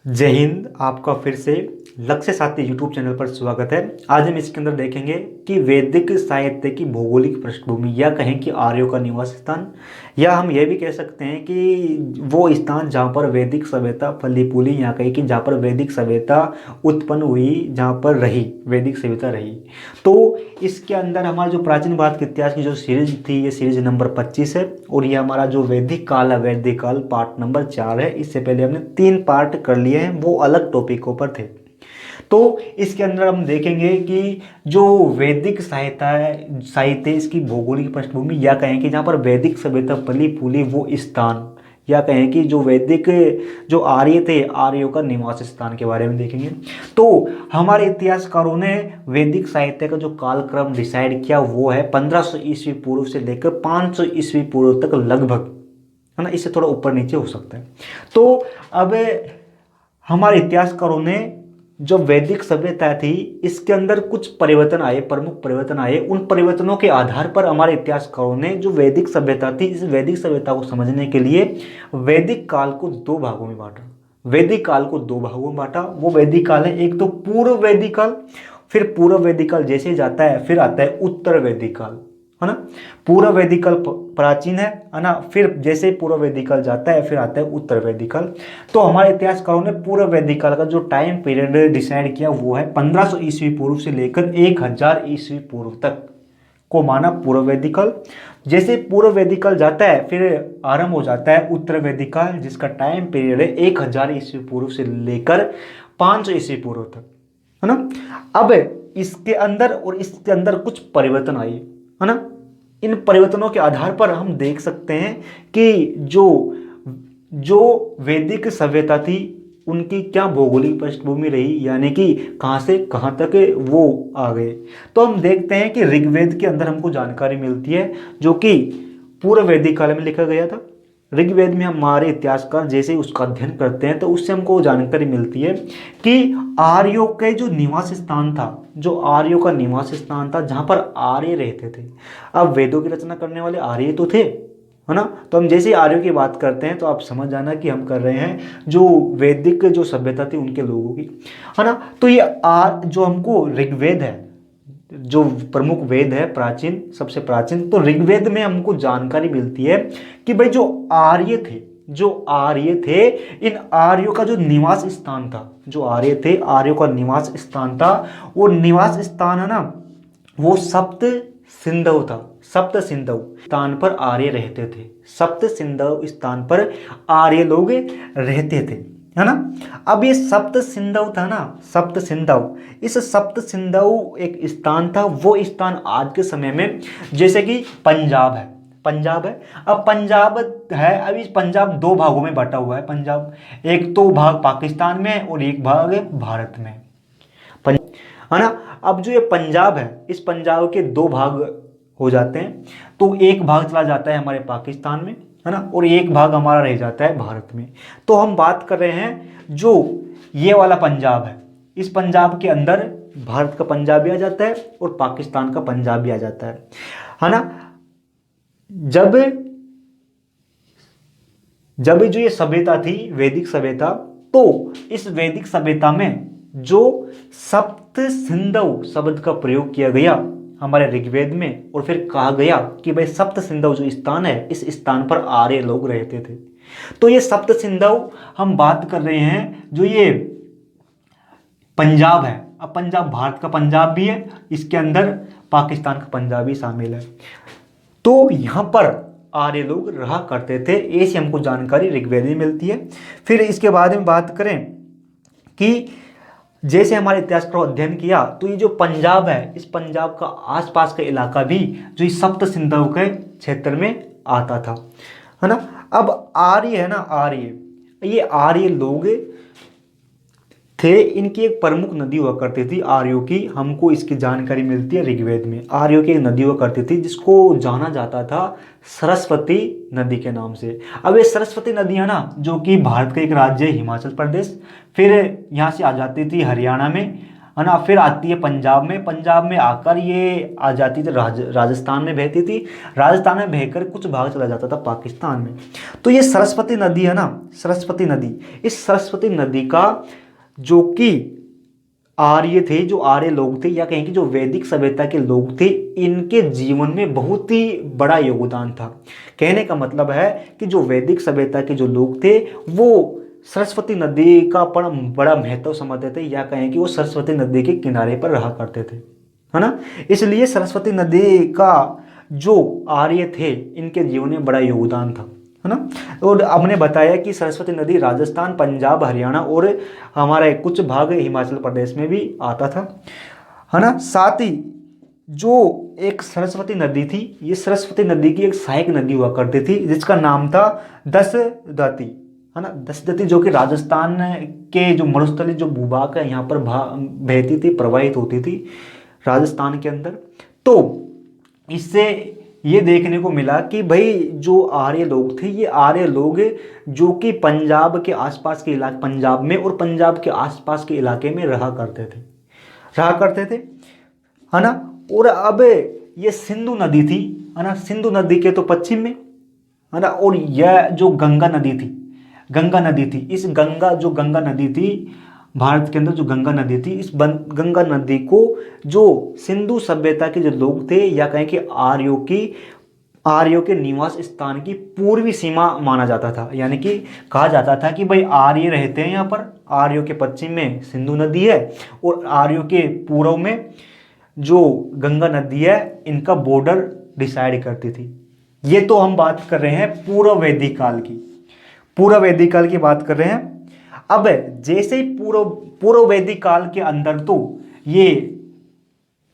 जय हिंद। आपका फिर से लक्ष्य साथी यूट्यूब चैनल पर स्वागत है। आज हम इसके अंदर देखेंगे कि वैदिक साहित्य की भौगोलिक पृष्ठभूमि, या कहें कि आर्यों का निवास स्थान, या हम यह भी कह सकते हैं कि वो स्थान जहाँ पर वैदिक सभ्यता फली फूली, या कहें कि जहाँ पर वैदिक सभ्यता उत्पन्न हुई, जहाँ पर रही वैदिक सभ्यता रही। तो इसके अंदर हमारा जो प्राचीन भारत के इतिहास की जो सीरीज थी, ये सीरीज नंबर 25 है, और ये हमारा जो वैदिक काल है, वैदिक काल पार्ट नंबर 4 है। इससे पहले हमने 3 पार्ट कर लिए हैं, वो अलग टॉपिकों पर थे। तो इसके अंदर हम देखेंगे कि जो वैदिक साहित्य इसकी भौगोलिक पृष्ठभूमि, या कहें कि जहाँ पर वैदिक सभ्यता फली फूली वो स्थान, या कहें कि जो वैदिक जो आर्य थे, आर्यों का निवास स्थान के बारे में देखेंगे। तो हमारे इतिहासकारों ने वैदिक साहित्य का जो कालक्रम डिसाइड किया वो है 1500 ईस्वी पूर्व से लेकर 500 ईस्वी पूर्व तक लगभग, है ना। इससे थोड़ा ऊपर नीचे हो सकता है। तो अब हमारे इतिहासकारों ने जो वैदिक सभ्यता थी, इसके अंदर कुछ परिवर्तन आए, प्रमुख परिवर्तन आए। उन परिवर्तनों के आधार पर हमारे इतिहासकारों ने जो वैदिक सभ्यता थी, इस वैदिक सभ्यता को समझने के लिए वैदिक काल को 2 भागों में बांटा। वैदिक काल को 2 भागों में बांटा। वो वैदिक काल है, एक तो पूर्व वैदिक काल, फिर पूर्व वैदिक काल जैसे जाता है फिर आता है उत्तर वैदिक काल, है ना। पूर्व वैदिक काल प्राचीन है ना। फिर जैसे पूर्व वैदिक काल जाता है फिर आता है उत्तर वैदिक काल। तो हमारे इतिहासकारों ने पूर्व वैदिक काल का जो टाइम पीरियड डिसाइड किया वो है 1500 ईस्वी पूर्व से लेकर 1000 ईस्वी पूर्व तक को माना पूर्व वैदिक काल। जैसे पूर्व वैदिक काल जाता है फिर आरंभ हो जाता है उत्तर वैदिक काल, जिसका टाइम पीरियड है 1000 ईस्वी पूर्व से लेकर 500 ईस्वी पूर्व तक, है ना। अब इसके अंदर कुछ परिवर्तन आए, है ना। इन परिवर्तनों के आधार पर हम देख सकते हैं कि जो वैदिक सभ्यता थी उनकी क्या भौगोलिक पृष्ठभूमि रही, यानी कि कहाँ से कहाँ तक वो आ गए। तो हम देखते हैं कि ऋग्वेद के अंदर हमको जानकारी मिलती है, जो कि पूर्व वैदिक काल में लिखा गया था। ऋग्वेद में हमारे इतिहासकार जैसे उसका अध्ययन करते हैं तो उससे हमको जानकारी मिलती है कि आर्यों के जो निवास स्थान था, जो आर्यों का निवास स्थान था, जहाँ पर आर्य रहते थे। अब वेदों की रचना करने वाले आर्य तो थे, है ना। तो हम जैसे आर्यों की बात करते हैं तो आप समझ जाना कि हम कर रहे हैं जो वैदिक जो सभ्यता थी उनके लोगों की, है ना। तो ये जो हमको ऋग्वेद है, जो प्रमुख वेद है प्राचीन, सबसे प्राचीन, तो ऋग्वेद में हमको जानकारी मिलती है कि भाई जो आर्य थे इन आर्यों का जो निवास स्थान था, जो आर्य थे आर्यों का निवास स्थान था, वो निवास स्थान है ना, वो सप्त सिंधु था। सप्त सिंधु स्थान पर आर्य रहते थे। सप्त सिंधु स्थान पर आर्य लोग रहते थे, है ना। अब ये सप्त सिंधु था ना, सप्त सिंधु, इस सप्त सिंधु एक स्थान था। वो स्थान आज के समय में जैसे कि पंजाब है, पंजाब है। अब पंजाब है, अब इस पंजाब 2 भागों में बटा हुआ है। पंजाब एक तो भाग पाकिस्तान में और एक भाग भारत में, है ना। अब जो ये पंजाब है, इस पंजाब के 2 भाग हो जाते हैं। तो एक भाग चला जाता है हमारे पाकिस्तान में, है ना, और एक भाग हमारा रह जाता है भारत में। तो हम बात कर रहे हैं जो ये वाला पंजाब है, इस पंजाब के अंदर भारत का पंजाब भी आ जाता है और पाकिस्तान का पंजाब भी आ जाता है ना। जब जो ये सभ्यता थी वैदिक सभ्यता, तो इस वैदिक सभ्यता में जो सप्त सिंधु शब्द का प्रयोग किया गया हमारे ऋग्वेद में, और फिर कहा गया कि भाई सप्त सिंधु जो स्थान है, इस स्थान पर आर्य लोग रहते थे। तो ये सप्त सिंधु हम बात कर रहे हैं, जो ये पंजाब है। अब पंजाब भारत का पंजाब भी है, इसके अंदर पाकिस्तान का पंजाब भी शामिल है। तो यहाँ पर आर्य लोग रहा करते थे, ऐसी हमको जानकारी ऋग्वेद में मिलती है। फिर इसके बाद में बात करें कि जैसे हमारे इतिहासकारों अध्ययन किया, तो ये जो पंजाब है, इस पंजाब का आसपास का इलाका भी जो इस सप्त सिंधु के क्षेत्र में आता था, है ना। अब आर्य है ना, ये आर्य लोग थे। इनकी एक प्रमुख नदी हुआ करती थी आर्यों की, हमको इसकी जानकारी मिलती है ऋग्वेद में। आर्यों की एक नदी हुआ करती थी जिसको जाना जाता था सरस्वती नदी के नाम से। अब ये सरस्वती नदी है ना, जो कि भारत का एक राज्य है हिमाचल प्रदेश, फिर यहाँ से आ जाती थी हरियाणा में, है ना। फिर आती है पंजाब में, पंजाब में आकर ये आ जाती थी राजस्थान में बहती थी, राजस्थान में बहकर कुछ भाग चला जाता था पाकिस्तान में। तो ये सरस्वती नदी है ना, सरस्वती नदी, इस सरस्वती नदी का जो कि आर्य थे, जो आर्य लोग थे या कहें कि जो वैदिक सभ्यता के लोग थे, इनके जीवन में बहुत ही बड़ा योगदान था। कहने का मतलब है कि जो वैदिक सभ्यता के जो लोग थे वो सरस्वती नदी का बड़ा महत्व समझते थे, या कहें कि वो सरस्वती नदी के किनारे पर रहा करते थे, है ना। इसलिए सरस्वती नदी का जो आर्य थे इनके जीवन में बड़ा योगदान था, है ना। और हमने बताया कि सरस्वती नदी राजस्थान, पंजाब, हरियाणा और हमारे कुछ भाग हिमाचल प्रदेश में भी आता था, है ना। साथ ही जो एक सरस्वती नदी थी, ये सरस्वती नदी की एक सहायक नदी हुआ करती थी जिसका नाम था दसदती, है ना। दसदती जो कि राजस्थान के जो मरुस्थलीय जो भूभाग है यहाँ पर बहती थी, प्रवाहित होती थी राजस्थान के अंदर। तो इससे ये देखने को मिला कि भाई जो आर्य लोग थे, ये आर्य लोग जो कि पंजाब के आसपास के इलाके, पंजाब में और पंजाब के आसपास के इलाके में रहा करते थे, है ना। और अब ये सिंधु नदी थी, है ना, सिंधु नदी के तो पश्चिम में, है ना। और यह जो गंगा नदी थी, इस गंगा नदी थी भारत के अंदर, जो गंगा नदी थी, इस गंगा नदी को जो सिंधु सभ्यता के जो लोग थे या कहें कि आर्यों के निवास स्थान की पूर्वी सीमा माना जाता था। यानी कि कहा जाता था कि भाई आर्य रहते हैं यहाँ पर, आर्यों के पश्चिम में सिंधु नदी है और आर्यों के पूर्व में जो गंगा नदी है, इनका बॉर्डर डिसाइड करती थी। ये तो हम बात कर रहे हैं पूर्व वैदिक काल की, पूर्व वैदिक काल की बात कर रहे हैं। अब जैसे ही पूर्व वैदिक काल के अंदर, तो ये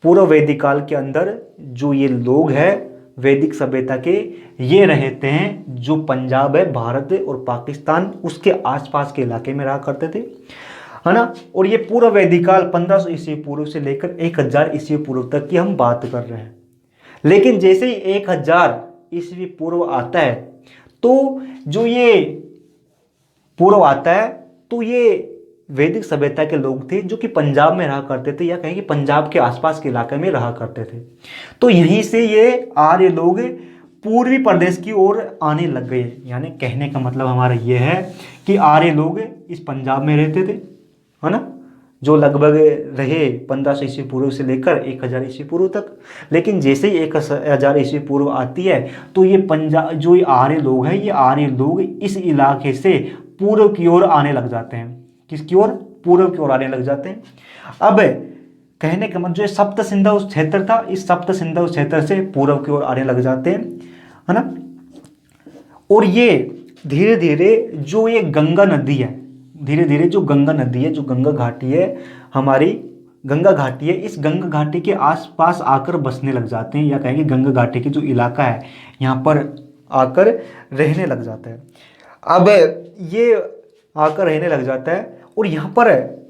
पूर्व वैदिक काल के अंदर जो ये लोग हैं वैदिक सभ्यता के, ये रहते हैं जो पंजाब है, भारत और पाकिस्तान उसके आसपास के इलाके में रहा करते थे, है ना। और ये पूर्व वैदिक काल 1500 ईस्वी पूर्व से लेकर 1000 ईस्वी पूर्व तक की हम बात कर रहे हैं। लेकिन जैसे ही 1000 ईस्वी पूर्व आता है, तो जो ये पूर्व आता है, तो ये वैदिक सभ्यता के लोग थे जो कि पंजाब में रहा करते थे या कहें कि पंजाब के आसपास के इलाके में रहा करते थे। तो यहीं से ये आर्य लोग पूर्वी प्रदेश की ओर आने लग गए। यानी कहने का मतलब हमारा ये है कि आर्य लोग इस पंजाब में रहते थे, है ना, जो लगभग रहे 1500 ईस्वी पूर्व से लेकर 1000 ईस्वी पूर्व तक। लेकिन जैसे ही 1000 ईस्वी पूर्व आती है, तो ये पंजाब जो ये आर्य लोग हैं, ये आर्य लोग इस इलाके से पूर्व की ओर आने लग जाते हैं। किसकी ओर? पूर्व की ओर आने लग जाते हैं। अब कहने का मतलब जो सप्त सिंधु क्षेत्र था, इस सप्त सिंधु क्षेत्र से पूर्व की ओर आने लग जाते हैं, है ना। और ये धीरे धीरे जो ये गंगा नदी है, धीरे धीरे जो गंगा नदी है, जो गंगा घाटी है, हमारी गंगा घाटी है, इस गंगा घाटी के आसपास आकर बसने लग जाते हैं, या कहेंगे गंगा घाटी की जो इलाका है यहाँ पर आकर रहने लग जाता है। अब ये आकर रहने लग जाता है और यहाँ पर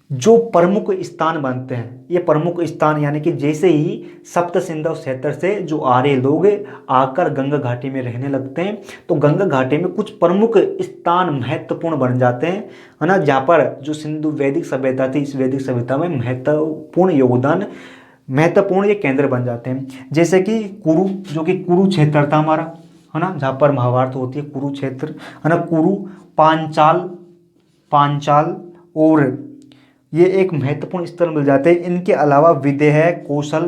जो प्रमुख स्थान बनते हैं, ये प्रमुख स्थान यानी कि जैसे ही सप्त सिंधु क्षेत्र से जो आर्य लोग आकर गंगा घाटी में रहने लगते हैं, तो गंगा घाटी में कुछ प्रमुख स्थान महत्वपूर्ण बन जाते हैं, है ना, जहाँ पर जो सिंधु वैदिक सभ्यता थी, इस वैदिक सभ्यता में महत्वपूर्ण ये केंद्र बन जाते हैं। जैसे कि कुरु, जो कि कुरु क्षेत्र था हमारा, है ना, जहाँ पर महाभारत होती है, कुरु क्षेत्र, है ना, कुरु, पांचाल और ये एक महत्वपूर्ण स्थल मिल जाते हैं। इनके अलावा विदेह, कौशल,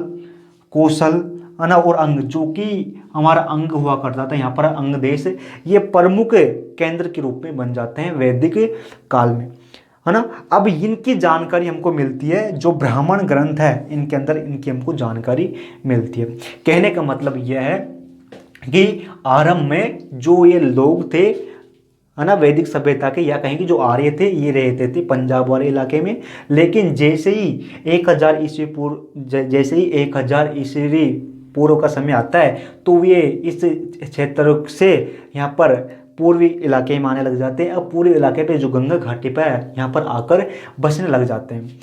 है ना, और अंग, जो कि हमारा अंग हुआ करता था यहाँ पर, अंग देश, ये प्रमुख केंद्र के रूप में बन जाते हैं वैदिक काल में, है ना। अब इनकी जानकारी हमको मिलती है, जो ब्राह्मण ग्रंथ है इनके अंदर इनकी हमको जानकारी मिलती है। कहने का मतलब यह है कि आरंभ में जो ये लोग थे, है ना, वैदिक सभ्यता के या कहेंगे जो आर्य थे, ये रहते थे पंजाब वाले इलाके में। लेकिन जैसे ही 1000 ईस्वी पूर्व का समय आता है, तो ये इस क्षेत्र से यहाँ पर पूर्वी इलाके में आने लग जाते हैं। अब पूर्वी इलाके पे जो गंगा घाटी पर है, यहाँ पर आकर बसने लग जाते हैं,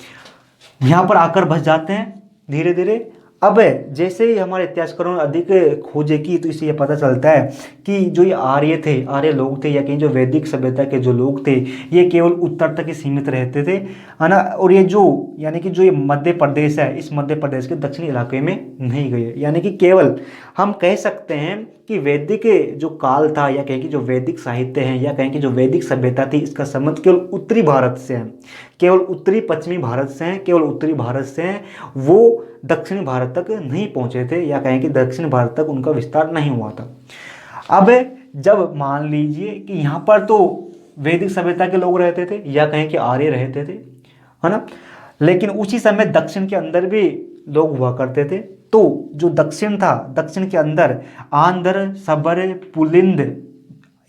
यहाँ पर आकर बस जाते हैं धीरे धीरे। अब जैसे ही हमारे इतिहासकारों ने अधिक खोजें की तो इससे ये पता चलता है कि जो ये आर्य थे, आर्य लोग थे, या कहीं जो वैदिक सभ्यता के जो लोग थे, ये केवल उत्तर तक ही सीमित रहते थे, है ना। और ये जो यानी कि जो ये मध्य प्रदेश है, इस मध्य प्रदेश के दक्षिणी इलाके में नहीं गए। यानी कि केवल हम कह सकते हैं कि वैदिक जो काल था, या कहें कि जो वैदिक साहित्य है, या कहें कि जो वैदिक सभ्यता थी, इसका संबंध केवल उत्तरी भारत से है, केवल उत्तरी पश्चिमी भारत से हैं, केवल उत्तरी भारत से हैं। वो दक्षिणी भारत तक नहीं पहुंचे थे, या कहें कि दक्षिण भारत तक उनका विस्तार नहीं हुआ था। अब जब मान लीजिए कि यहाँ पर तो वैदिक सभ्यता के लोग रहते थे, या कहें कि आर्य रहते थे, है ना, लेकिन उसी समय दक्षिण के अंदर भी लोग हुआ करते थे। तो जो दक्षिण था, दक्षिण के अंदर आंध्र, सबर, पुलिंद,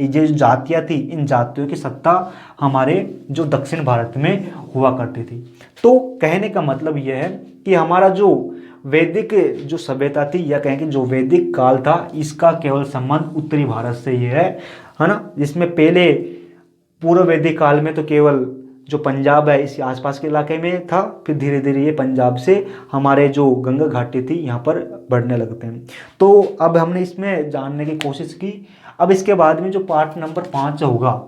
ये जो जातियाँ थी, इन जातियों की सत्ता हमारे जो दक्षिण भारत में हुआ करती थी। तो कहने का मतलब यह है कि हमारा जो वैदिक जो सभ्यता थी, या कहें कि जो वैदिक काल था, इसका केवल संबंध उत्तरी भारत से ही है ना। जिसमें पहले पूर्व वैदिक काल में तो केवल जो पंजाब है, इस आसपास के इलाके में था, फिर धीरे धीरे ये पंजाब से हमारे जो गंगा घाटी थी यहाँ पर बढ़ने लगते हैं। तो अब हमने इसमें जानने की कोशिश की। अब इसके बाद में जो पार्ट नंबर 5 होगा,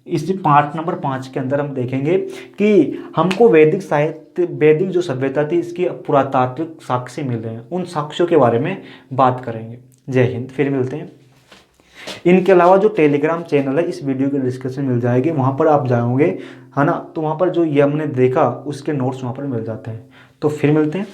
इस पार्ट नंबर 5 के अंदर हम देखेंगे कि हमको वैदिक साहित्य, वैदिक जो सभ्यता थी, इसकी पुरातात्विक साक्ष्य मिल रहे हैं, उन साक्ष्यों के बारे में बात करेंगे। जय हिंद, फिर मिलते हैं। इनके अलावा जो टेलीग्राम चैनल है, इस वीडियो के डिस्क्रिप्शन मिल जाएगी, वहाँ पर आप जाओगे, है ना, तो वहाँ पर जो ये हमने देखा उसके नोट्स वहाँ पर मिल जाते हैं। तो फिर मिलते हैं।